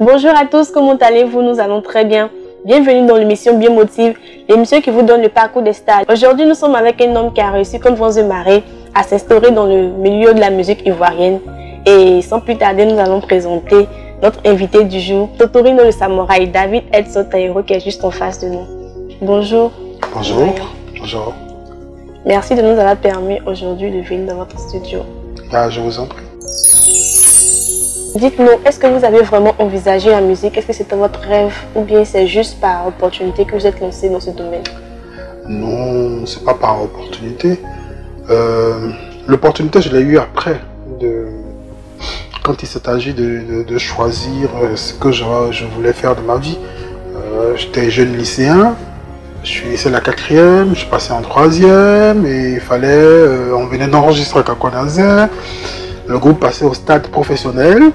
Bonjour à tous, comment allez-vous? Nous allons très bien. Bienvenue dans l'émission Bien Motive, l'émission qui vous donne le parcours des stars. Aujourd'hui, nous sommes avec un homme qui a réussi comme vent de marée à s'instaurer dans le milieu de la musique ivoirienne. Et sans plus tarder, nous allons présenter notre invité du jour, Totorino le Samouraï, David Edson Taïro, qui est juste en face de nous. Bonjour. Bonjour. Bonjour. Merci de nous avoir permis aujourd'hui de venir dans votre studio. Je vous en prie. Dites-nous, est-ce que vous avez vraiment envisagé la musique? Est-ce que c'était votre rêve ou bien c'est juste par opportunité que vous êtes lancé dans ce domaine? Non, c'est pas par opportunité. L'opportunité, je l'ai eu après. Quand il s'est agi de choisir ce que je voulais faire de ma vie. J'étais jeune lycéen. C'est la 4e, je suis passé en 3e et il fallait, on venait d'enregistrer Kakonazin, le groupe passait au stade professionnel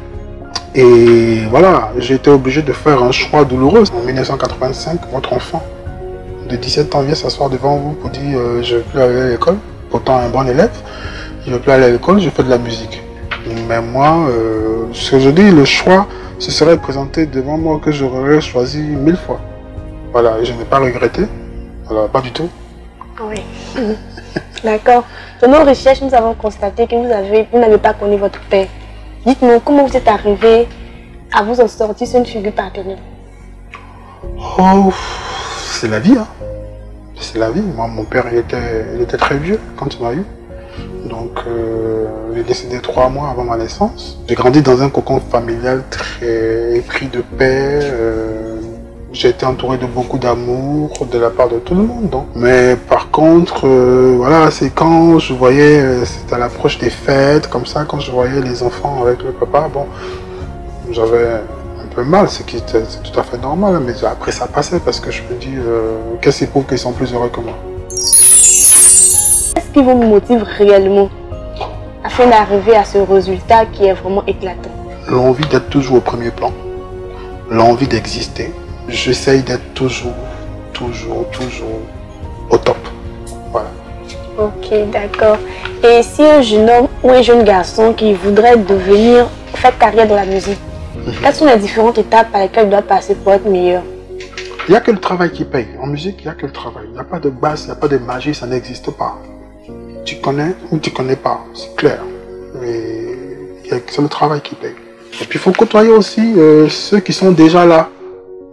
et voilà, j'ai été obligé de faire un choix douloureux. En 1985, votre enfant de 17 ans vient s'asseoir devant vous pour dire je ne veux plus aller à l'école, pourtant un bon élève, je ne veux plus aller à l'école, je fais de la musique. Mais moi, ce que je dis, le choix se serait présenté devant moi que j'aurais choisi 1000 fois. Voilà, et je n'ai pas regretté. Voilà, pas du tout. Oui. D'accord. Dans nos recherches, nous avons constaté que vous n'avez pas connu votre père. Dites-nous, comment vous êtes arrivé à vous en sortir sur une figure paternelle? Oh, c'est la vie, hein. C'est la vie. Moi, mon père, il était très vieux quand il m'a eu. Donc, il est décédé 3 mois avant ma naissance. J'ai grandi dans un cocon familial très épris de paix. J'ai été entouré de beaucoup d'amour de la part de tout le monde. Donc. Mais par contre, voilà, c'est quand je voyais, c'était à l'approche des fêtes, comme ça, quand je voyais les enfants avec le papa, bon, j'avais un peu mal, c'est tout à fait normal. Mais après, ça passait parce que je me dis, qu'est-ce qui prouve qu'ils sont plus heureux que moi? Qu'est-ce qui vous motive réellement afin d'arriver à ce résultat qui est vraiment éclatant? L'envie d'être toujours au premier plan, l'envie d'exister. J'essaye d'être toujours au top. Voilà. Ok, d'accord. Et si un jeune homme ou un jeune garçon qui voudrait faire carrière dans la musique, quelles sont les différentes étapes par lesquelles il doit passer pour être meilleur? Il n'y a que le travail qui paye. En musique, il n'y a que le travail. Il n'y a pas de base, il n'y a pas de magie, ça n'existe pas. Tu connais ou tu ne connais pas, c'est clair. Mais c'est le travail qui paye. Et puis il faut côtoyer aussi ceux qui sont déjà là.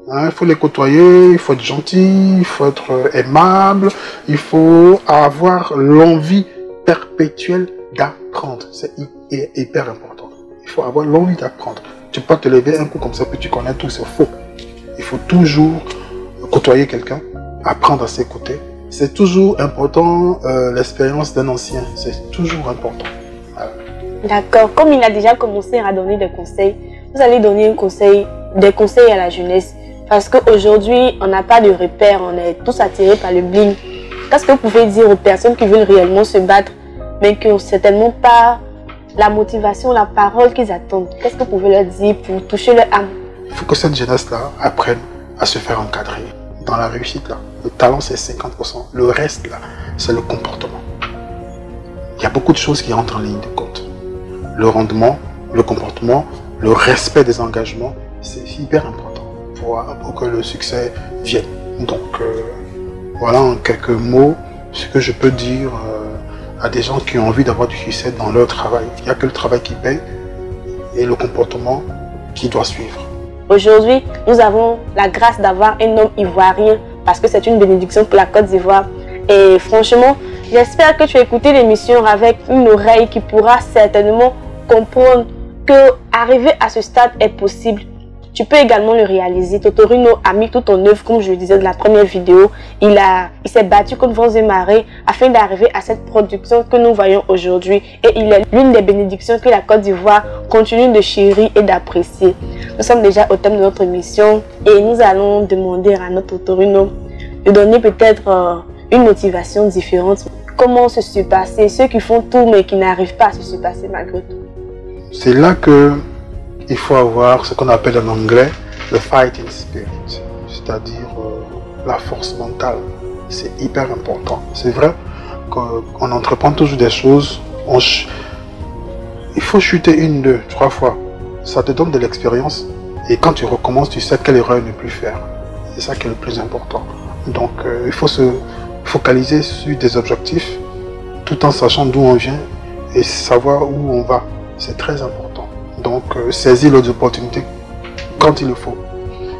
Il faut les côtoyer, il faut être gentil, il faut être aimable, il faut avoir l'envie perpétuelle d'apprendre. C'est hyper important. Il faut avoir l'envie d'apprendre. Tu peux pas te lever un coup comme ça, puis tu connais tout, c'est faux. Il faut toujours côtoyer quelqu'un, apprendre à s'écouter. C'est toujours important, l'expérience d'un ancien, c'est toujours important. Voilà. D'accord, comme il a déjà commencé à donner des conseils, vous allez donner des conseils à la jeunesse. Parce qu'aujourd'hui, on n'a pas de repères, on est tous attirés par le bling. Qu'est-ce que vous pouvez dire aux personnes qui veulent réellement se battre, mais qui n'ont certainement pas la motivation, la parole qu'ils attendent? Qu'est-ce que vous pouvez leur dire pour toucher leur âme? Il faut que cette jeunesse-là apprenne à se faire encadrer. Dans la réussite, là, le talent, c'est 50%. Le reste, là, c'est le comportement. Il y a beaucoup de choses qui entrent en ligne de compte. Le rendement, le comportement, le respect des engagements, c'est hyper important pour que le succès vienne. Donc, voilà en quelques mots ce que je peux dire à des gens qui ont envie d'avoir du succès dans leur travail. Il n'y a que le travail qui paye et le comportement qui doit suivre. Aujourd'hui, nous avons la grâce d'avoir un homme ivoirien parce que c'est une bénédiction pour la Côte d'Ivoire. Et franchement, j'espère que tu as écouté l'émission avec une oreille qui pourra certainement comprendre que arriver à ce stade est possible. Tu peux également le réaliser. Totorino a mis tout en œuvre, comme je le disais dans la première vidéo. Il s'est battu comme vent et marée afin d'arriver à cette production que nous voyons aujourd'hui. Et il est l'une des bénédictions que la Côte d'Ivoire continue de chérir et d'apprécier. Nous sommes déjà au thème de notre émission et nous allons demander à notre Totorino de donner peut-être une motivation différente. Comment se surpasser, ceux qui font tout mais qui n'arrivent pas à se surpasser malgré tout. C'est là que il faut avoir ce qu'on appelle en anglais le fighting spirit, c'est-à-dire la force mentale. C'est hyper important. C'est vrai qu'on entreprend toujours des choses, il faut chuter 1, 2, 3 fois. Ça te donne de l'expérience Et quand tu recommences, tu sais quelle erreur ne plus faire. C'est ça qui est le plus important. Donc il faut se focaliser sur des objectifs tout en sachant d'où on vient et savoir où on va. C'est très important. Donc saisir les opportunités quand il le faut.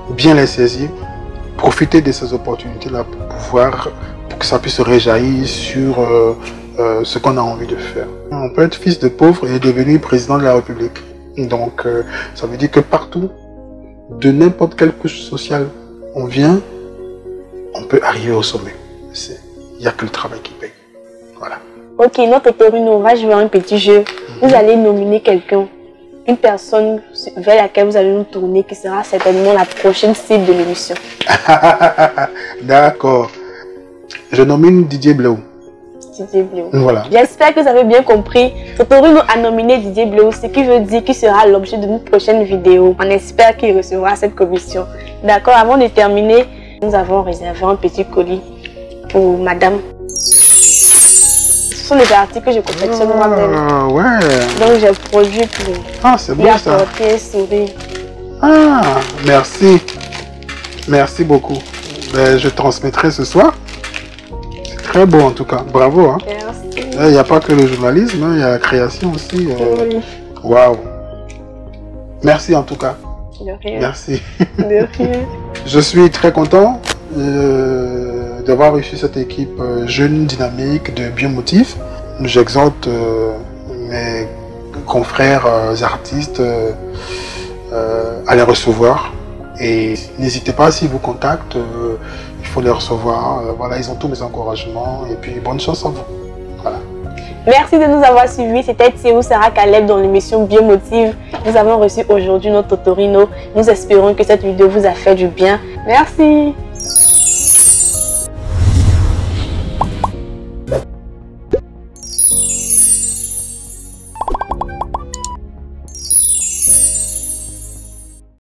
Bien les saisir, profiter de ces opportunités-là pour que ça puisse réjaillir sur ce qu'on a envie de faire. On peut être fils de pauvre et devenir président de la République. Donc ça veut dire que partout, de n'importe quelle couche sociale on vient, on peut arriver au sommet. Il n'y a que le travail qui paye. Voilà. Ok, notre Torino, on va jouer un petit jeu. Vous allez nominer quelqu'un, une personne vers laquelle vous allez nous tourner, qui sera certainement la prochaine cible de l'émission. D'accord. Je nomine Didier Blew. Didier Blew. Voilà. J'espère que vous avez bien compris. Torino a nominé Didier Blew, ce qui veut dire qu'il sera l'objet d'une prochaine vidéo. On espère qu'il recevra cette commission. D'accord, avant de terminer, nous avons réservé un petit colis pour madame. Ce sont des articles que je confectionne moi-même. Ouais. Donc j'ai produit pour lui apporter un sourire. Merci. Merci beaucoup. Ben, je transmettrai ce soir. C'est très beau en tout cas. Bravo. Hein. Merci. Il n'y a pas que le journalisme, il y a la création aussi. Waouh. Merci en tout cas. De rien. Merci. De rien. Je suis très content d'avoir reçu cette équipe jeune, dynamique de Biomotif. J'exhorte mes confrères artistes à les recevoir. Et n'hésitez pas, s'ils vous contactent, il faut les recevoir. Voilà, ils ont tous mes encouragements. Et puis, bonne chance à vous. Voilà. Merci de nous avoir suivis. C'était Thierry Sarah Caleb dans l'émission Biomotive. Nous avons reçu aujourd'hui notre Torino. Nous espérons que cette vidéo vous a fait du bien. Merci.